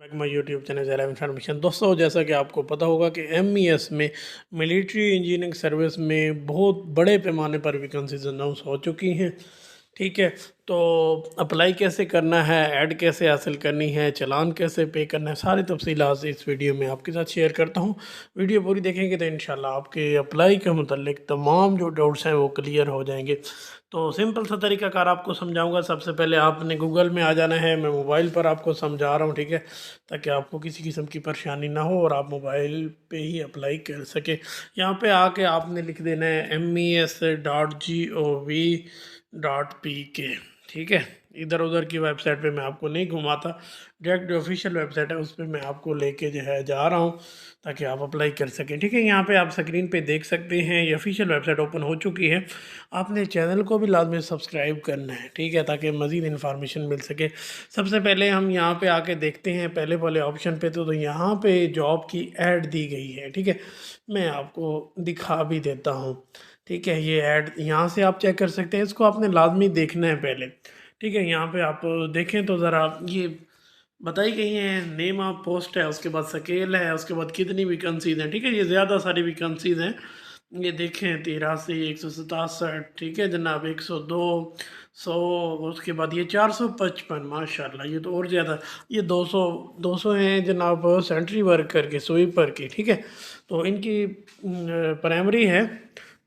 Back my YouTube channel ज़रा information. दोस्तों, जैसा कि आपको पता होगा कि MES में मिलिट्री इंजीनियरिंग सर्विस में बहुत बड़े पैमाने पर वैकेंसीज अनाउंस हो चुकी हैं। ठीक है, तो अप्लाई कैसे करना है, ऐड कैसे हासिल करनी है, चालान कैसे पे करना है, सारी तफसीलात इस वीडियो में आपके साथ शेयर करता हूँ। वीडियो पूरी देखेंगे तो इंशाल्लाह आपके अप्लाई के मुतल्लिक तमाम जो डाउट्स हैं वो क्लियर हो जाएंगे। तो सिंपल सा तरीकाकार आपको समझाऊंगा। सबसे पहले आपने गूगल में आ जाना है, मैं मोबाइल पर आपको समझा रहा हूँ, ठीक है, ताकि आपको किसी किस्म की परेशानी ना हो और आप मोबाइल पे ही अप्लाई कर सके। यहाँ पे आके आपने लिख देना है MES.gov.pk। ठीक है, इधर उधर की वेबसाइट पे मैं आपको नहीं घुमाता, डायरेक्ट जो ऑफिशियल वेबसाइट है उस पर मैं आपको लेके जो है जा रहा हूँ ताकि आप अप्लाई कर सकें। ठीक है, यहाँ पे आप स्क्रीन पे देख सकते हैं ये ऑफिशियल वेबसाइट ओपन हो चुकी है। आपने चैनल को भी लाजमी सब्सक्राइब करना है, ठीक है, ताकि मज़ीद इन्फॉर्मेशन मिल सके। सबसे पहले हम यहाँ पे आके देखते हैं पहले वाले ऑप्शन पे, तो यहाँ पे जॉब की ऐड दी गई है। ठीक है, मैं आपको दिखा भी देता हूँ। ठीक है, ये ऐड यहाँ से आप चेक कर सकते हैं, इसको आपने लाजमी देखना है पहले। ठीक है, यहाँ पे आप देखें तो ज़रा ये बताई गई है, नेम ऑफ पोस्ट है, उसके बाद स्केल है, उसके बाद कितनी वैकेंसीज हैं। ठीक है, ये ज़्यादा सारी वैकेंसीज हैं। ये देखें 83, 167, ठीक है जनाब, 102, 100, उसके बाद ये 455, माशाल्लाह ये तो और ज़्यादा, ये 200 हैं जनाब सेंट्री वर्कर के, स्वीपर की। ठीक है, तो इनकी प्राइमरी है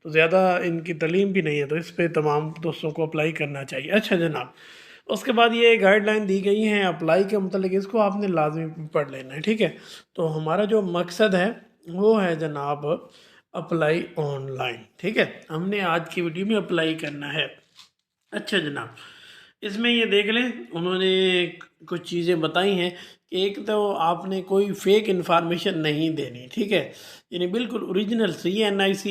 तो ज़्यादा इनकी तालीम भी नहीं है, तो इस पे तमाम दोस्तों को अप्लाई करना चाहिए। अच्छा जनाब, उसके बाद ये गाइडलाइन दी गई हैं अप्लाई के मतलब, इसको आपने लाजमी पढ़ लेना है। ठीक है, तो हमारा जो मकसद है वो है जनाब अप्लाई ऑनलाइन। ठीक है, हमने आज की वीडियो में अप्लाई करना है। अच्छा जनाब, इसमें ये देख लें, उन्होंने कुछ चीज़ें बताई हैं कि एक तो आपने कोई फेक इन्फॉर्मेशन नहीं देनी। ठीक है, यानी बिल्कुल ओरिजिनल CNIC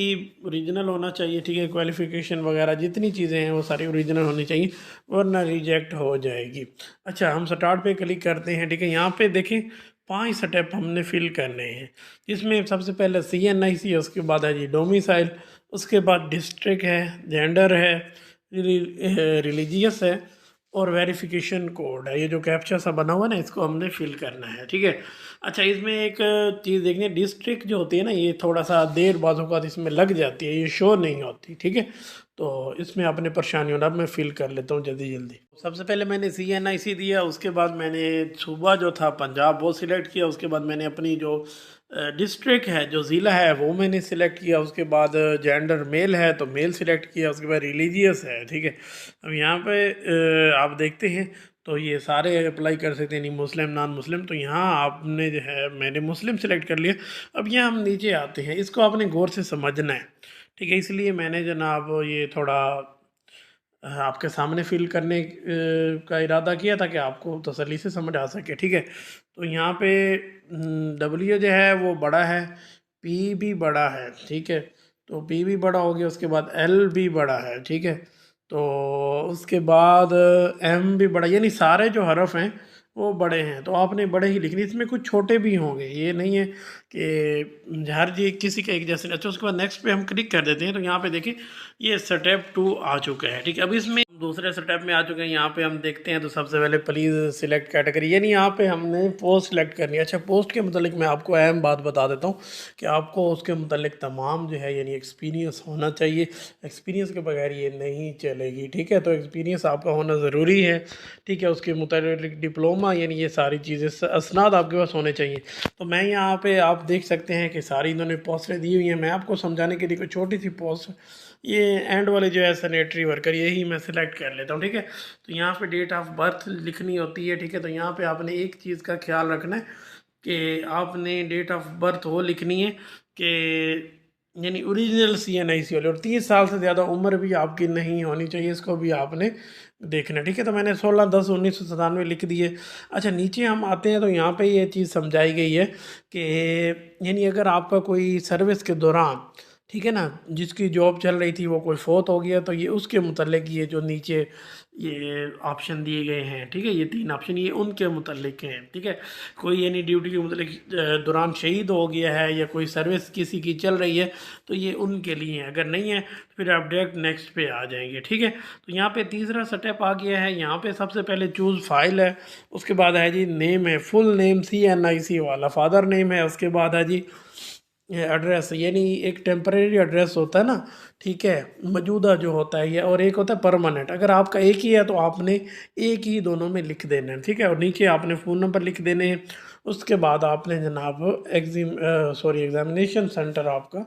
ओरिजिनल होना चाहिए। ठीक है, क्वालिफ़िकेशन वगैरह जितनी चीज़ें हैं वो सारी ओरिजिनल होनी चाहिए, वरना रिजेक्ट हो जाएगी। अच्छा, हम स्टार्ट पे क्लिक करते हैं। ठीक है, यहाँ पे देखें 5 स्टेप हमने फिल करने हैं, जिसमें सबसे पहले CNIC है, उसके बाद है जी डोमिसाइल, उसके बाद डिस्ट्रिक्ट है, जेंडर है, रिलीजियस है और वेरिफिकेशन कोड है। ये जो कैप्चा सा बना हुआ है ना, इसको हमने फिल करना है। ठीक है, अच्छा इसमें एक चीज़ देखनी है, डिस्ट्रिक्ट जो होती है ना, ये थोड़ा सा देर बाजू का इसमें लग जाती है, ये शो नहीं होती। ठीक है, तो इसमें आपने परेशानी होना। अब मैं फिल कर लेता हूँ जल्दी जल्दी। सबसे पहले मैंने CNIC दिया, उसके बाद मैंने सूबा जो था पंजाब वो सिलेक्ट किया, उसके बाद मैंने अपनी जो डिस्ट्रिक्ट है, जो ज़िला है वो मैंने सिलेक्ट किया, उसके बाद जेंडर मेल है तो मेल सिलेक्ट किया, उसके बाद रिलीजियस है। ठीक है, अब यहाँ पे आप देखते हैं तो ये सारे अप्लाई कर सकते हैं, नहीं मुस्लिम नॉन मुस्लिम, तो यहाँ आपने जो है मैंने मुस्लिम सेलेक्ट कर लिया। अब यहाँ हम नीचे आते हैं, इसको आपने गौर से समझना है। ठीक है, इसलिए मैंने जनाब ये थोड़ा आपके सामने फिल करने का इरादा किया ताकि आपको तसल्ली से समझ आ सके। ठीक है, तो यहाँ पे W जो है वो बड़ा है, P भी बड़ा है। ठीक है, तो P भी बड़ा हो गया, उसके बाद L भी बड़ा है। ठीक है, तो उसके बाद M भी बड़ा, यानी सारे जो हरफ हैं वो बड़े हैं, तो आपने बड़े ही लिखने। इसमें कुछ छोटे भी होंगे, ये नहीं है कि हर जी किसी का एक जैसे। अच्छा, उसके बाद नेक्स्ट पे हम क्लिक कर देते हैं, तो यहाँ पे देखिए ये स्टेप 2 आ चुका है। ठीक है, अब इसमें दूसरे स्टेप में आ चुके हैं। यहाँ पे हम देखते हैं तो सबसे पहले प्लीज़ सिलेक्ट कैटेगरी, यानी यहाँ पे हमने पोस्ट सिलेक्ट करनी है। अच्छा, पोस्ट के मतलब मैं आपको अहम बात बता देता हूँ कि आपको उसके मतलब तमाम जो है यानी एक्सपीरियंस होना चाहिए, एक्सपीरियंस के बगैर ये नहीं चलेगी। ठीक है, तो एक्सपीरियंस आपका होना ज़रूरी है। ठीक है, उसके मुताबिक डिप्लोमा, यानी ये सारी चीज़ें असनाद आपके पास होने चाहिए। तो मैं यहाँ पे आप देख सकते हैं कि सारी इन्होंने पोस्टें दी हुई हैं। मैं आपको समझाने के लिए कोई छोटी सी पोस्ट, ये एंड वाले जो है सैनिटरी वर्कर, यही मैं सिलेक्ट कर लेता हूँ। ठीक है, तो यहाँ पे डेट ऑफ बर्थ लिखनी होती है। ठीक है, तो यहाँ पे आपने एक चीज़ का ख्याल रखना है कि आपने डेट ऑफ बर्थ वो लिखनी है कि यानी ओरिजिनल CNIC वाले, और 30 साल से ज़्यादा उम्र भी आपकी नहीं होनी चाहिए, इसको भी आपने देखना। ठीक है, तो मैंने 16/10/1997 लिख दिए। अच्छा, नीचे हम आते हैं तो यहाँ पे ये चीज़ समझाई गई है कि यानी अगर आपका कोई सर्विस के दौरान, ठीक है ना, जिसकी जॉब चल रही थी वो कोई फोत हो गया तो ये उसके मुतल्लिक ये जो नीचे ये ऑप्शन दिए गए हैं, ठीक है, ये 3 ऑप्शन ये उनके मुतल्लिक हैं, ठीक है। कोई यानी ड्यूटी के मुतल्लिक दौरान शहीद हो गया है या कोई सर्विस किसी की चल रही है तो ये उनके लिए है, अगर नहीं है तो फिर आप डायरेक्ट नेक्स्ट पे आ जाएंगे, ठीक है। तो यहाँ पे तीसरा स्टेप आ गया है, यहाँ पे सबसे पहले चूज़ फाइल है, उसके बाद है जी नेम है, फुल नेम CNIC वाला फादर नेम है, उसके बाद है जी ये एड्रेस, यानी एक टेम्परेरी एड्रेस होता है ना, ठीक है, मौजूदा जो होता है ये, और एक होता है परमानेंट। अगर आपका एक ही है तो आपने एक ही दोनों में लिख देना है, ठीक है, और नीचे आपने फ़ोन नंबर लिख देने हैं। उसके बाद आपने जनाब एग्ज़ामिनेशन सेंटर आपका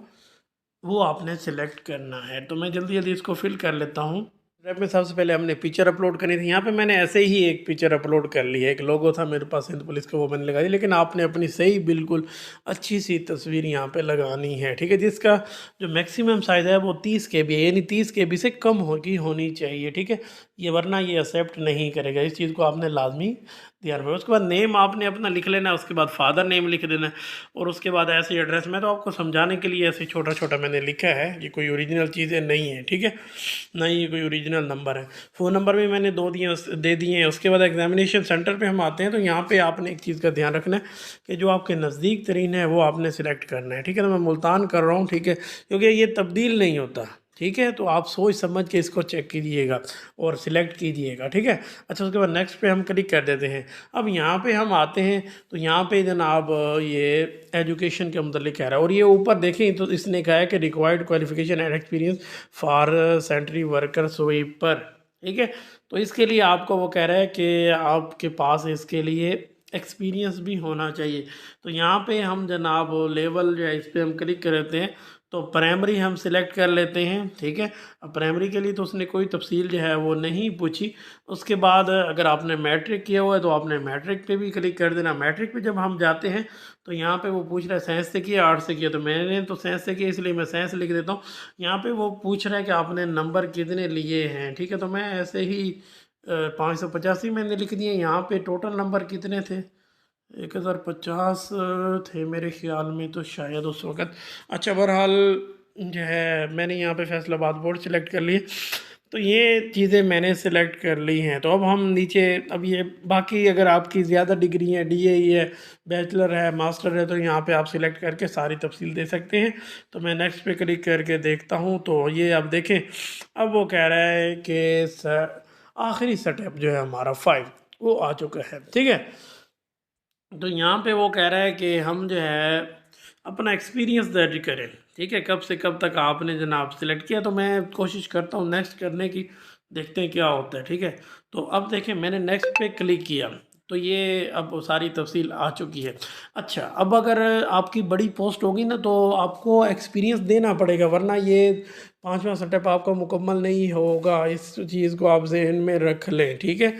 वो आपने सेलेक्ट करना है। तो मैं जल्दी जल्दी इसको फिल कर लेता हूँ। रैप में सबसे पहले हमने पिक्चर अपलोड करनी थी, यहाँ पे मैंने ऐसे ही एक पिक्चर अपलोड कर ली है, एक लोगो था मेरे पास हिंद पुलिस का वो मैंने लगा दी, लेकिन आपने अपनी सही बिल्कुल अच्छी सी तस्वीर यहाँ पे लगानी है, ठीक है, जिसका जो मैक्सिमम साइज़ है वो 30 KB है, यानी 30 KB से कम होनी चाहिए, ठीक है, ये वरना ये एक्सेप्ट नहीं करेगा, इस चीज़ को आपने लाजमी ध्यान रखना। उसके बाद नेम आपने अपना लिख लेना है, उसके बाद फादर नेम लिख देना है, और उसके बाद ऐसे एड्रेस में तो आपको समझाने के लिए ऐसे छोटा छोटा मैंने लिखा है, ये कोई ओरिजिनल चीज़ें नहीं है, ठीक है, ना ये कोई ओरिजिनल नंबर है। फ़ोन नंबर भी मैंने दे दिए हैं। उसके बाद एग्जामिनेशन सेंटर पे हम आते हैं, तो यहाँ पे आपने एक चीज़ का ध्यान रखना है कि जो आपके नज़दीक तरीन है वो आपने सिलेक्ट करना है, ठीक है। तो मैं मुल्तान कर रहा हूँ, ठीक है, क्योंकि ये तब्दील नहीं होता, ठीक है, तो आप सोच समझ के इसको चेक कीजिएगा और सिलेक्ट कीजिएगा, ठीक है। अच्छा, उसके बाद नेक्स्ट पे हम क्लिक कर देते हैं। अब यहाँ पे हम आते हैं तो यहाँ पे जनाब ये एजुकेशन के मतलब कह रहा है, और ये ऊपर देखें तो इसने कहा है कि required qualification and experience for sentry worker sweeper, ठीक है। तो इसके लिए आपको वो कह रहा है कि आपके पास इसके लिए एक्सपीरियंस भी होना चाहिए। तो यहाँ पे हम जनाब लेवल जो है इस पर हम क्लिक करते हैं, तो प्राइमरी हम सिलेक्ट कर लेते हैं, ठीक है। अब प्राइमरी के लिए तो उसने कोई तफसील जो है वो नहीं पूछी। उसके बाद अगर आपने मैट्रिक किया हुआ है तो आपने मैट्रिक पे भी क्लिक कर देना। मैट्रिक पे जब हम जाते हैं तो यहाँ पे वो पूछ रहा है साइंस से किया आर्ट्स से किया, तो मैंने तो साइंस से किया इसलिए मैं साइंस लिख देता हूँ। यहाँ पे वो पूछ रहा है कि आपने नंबर कितने लिए हैं, ठीक है, तो मैं ऐसे ही 585 मैंने लिख दिए। यहाँ पे टोटल नंबर कितने थे, 1050 थे मेरे ख्याल में, तो शायद उस वक़्त। अच्छा, बहरहाल जो है मैंने यहाँ पे फैसलाबाद बोर्ड सेलेक्ट कर लिए, तो ये चीज़ें मैंने सेलेक्ट कर ली हैं। तो अब हम नीचे, अब ये बाकी अगर आपकी ज़्यादा डिग्री है, DAE है, बैचलर है, मास्टर है, तो यहाँ पे आप सिलेक्ट करके सारी तफसील दे सकते हैं। तो मैं नेक्स्ट पे क्लिक करके देखता हूँ, तो ये आप देखें, अब वो कह रहा है कि आखिरी स्टेप जो है हमारा 5 वो आ चुका है, ठीक है। तो यहाँ पे वो कह रहा है कि हम जो है अपना एक्सपीरियंस दर्ज करें, ठीक है, कब से कब तक आपने जनाब सेलेक्ट किया। तो मैं कोशिश करता हूँ नेक्स्ट करने की, देखते हैं क्या होता है, ठीक है। तो अब देखें मैंने नेक्स्ट पे क्लिक किया तो ये अब सारी तफसील आ चुकी है। अच्छा, अब अगर आपकी बड़ी पोस्ट होगी ना तो आपको एक्सपीरियंस देना पड़ेगा, वरना ये 5वां स्टेप आपका मुकम्मल नहीं होगा। इस चीज़ को आप जहन में रख लें, ठीक है।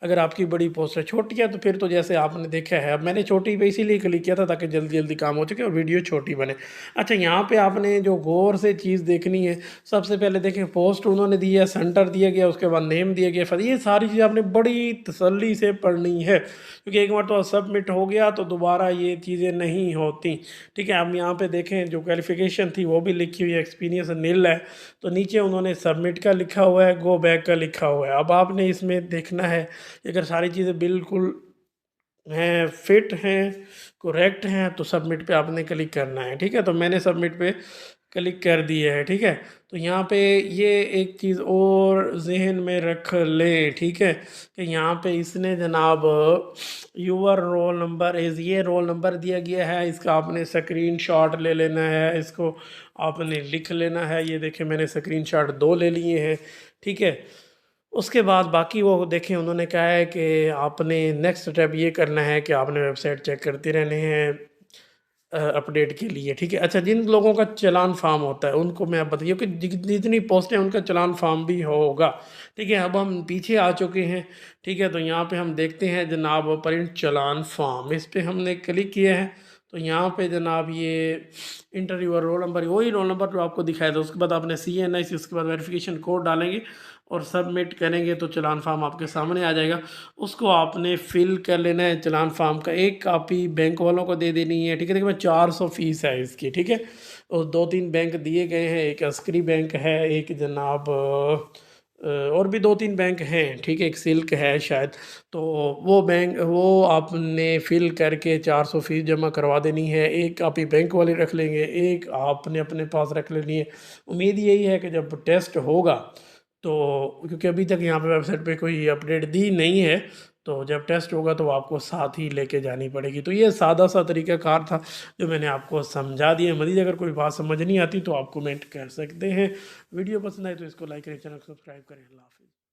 अगर आपकी बड़ी पोस्ट है, छोटी है तो फिर तो जैसे आपने देखा है, अब मैंने छोटी पे इसीलिए क्लिक किया था ताकि जल्दी जल्दी काम हो सके और वीडियो छोटी बने। अच्छा, यहाँ पे आपने जो गौर से चीज़ देखनी है, सबसे पहले देखें पोस्ट उन्होंने दी है, सेंटर दिया गया, उसके बाद नेम दिया गया, फिर ये सारी चीज़ें आपने बड़ी तसल्ली से पढ़नी है, क्योंकि एक बार तो सबमिट हो गया तो दोबारा ये चीज़ें नहीं होती, ठीक है। अब यहाँ पे देखें जो क्वालिफिकेशन थी वो भी लिखी हुई है, एक्सपीरियंस नील है, तो नीचे उन्होंने सबमिट का लिखा हुआ है, गो बैक का लिखा हुआ है। अब आपने इसमें देखना है अगर सारी चीज़ें बिल्कुल हैं, फिट हैं, करेक्ट हैं, तो सबमिट पे आपने क्लिक करना है, ठीक है। तो मैंने सबमिट पे क्लिक कर दिया है, ठीक है। तो यहाँ पे ये एक चीज़ और जहन में रख ले, ठीक है, कि यहाँ पे इसने जनाब यूवर रोल नंबर इज़, ये रोल नंबर दिया गया है, इसका आपने स्क्रीनशॉट ले लेना है, इसको आपने लिख लेना है। ये देखें मैंने स्क्रीनशॉट 2 ले लिए हैं, ठीक है। उसके बाद बाकी वो देखें उन्होंने कहा है कि आपने नेक्स्ट स्टेप ये करना है कि आपने वेबसाइट चेक करते रहने हैं अपडेट के लिए, ठीक है। अच्छा, जिन लोगों का चलान फार्म होता है उनको मैं बताइए कि जितनी पोस्टें उनका चलान फार्म भी होगा, ठीक है। अब हम पीछे आ चुके हैं, ठीक है। तो यहाँ पे हम देखते हैं जनाब प्रिंट चलान फार्म, इस पर हमने क्लिक किया है। तो यहाँ पे जनाब ये इंटरव्यू और रोल नंबर, वही रोल नंबर जो आपको दिखाया था, उसके बाद आपने CNIC, उसके बाद वेरिफिकेशन कोड डालेंगे और सबमिट करेंगे तो चलान फार्म आपके सामने आ जाएगा। उसको आपने फिल कर लेना है। चलान फार्म का एक कापी बैंक वालों को दे देनी है, ठीक है। देखिए 400 फीस है इसकी, ठीक है। और 2-3 बैंक दिए गए हैं, एक अस्करी बैंक है, एक जनाब और भी 2-3 बैंक हैं, ठीक है, एक सिल्क है शायद। तो वो बैंक वो आपने फिल करके 400 फीस जमा करवा देनी है। एक आप ही बैंक वाले रख लेंगे, एक आपने अपने पास रख लेनी है। उम्मीद यही है कि जब टेस्ट होगा तो, क्योंकि अभी तक यहाँ पे वेबसाइट पे कोई अपडेट दी नहीं है, तो जब टेस्ट होगा तो आपको साथ ही लेके जानी पड़ेगी। तो ये सादा सा तरीक़ाकार था जो मैंने आपको समझा दिया। मज़ीद अगर कोई बात समझ नहीं आती तो आप कमेंट कर सकते हैं। वीडियो पसंद आए तो इसको लाइक करें, चैनल को सब्सक्राइब करें। अल्लाह हाफ़िज़।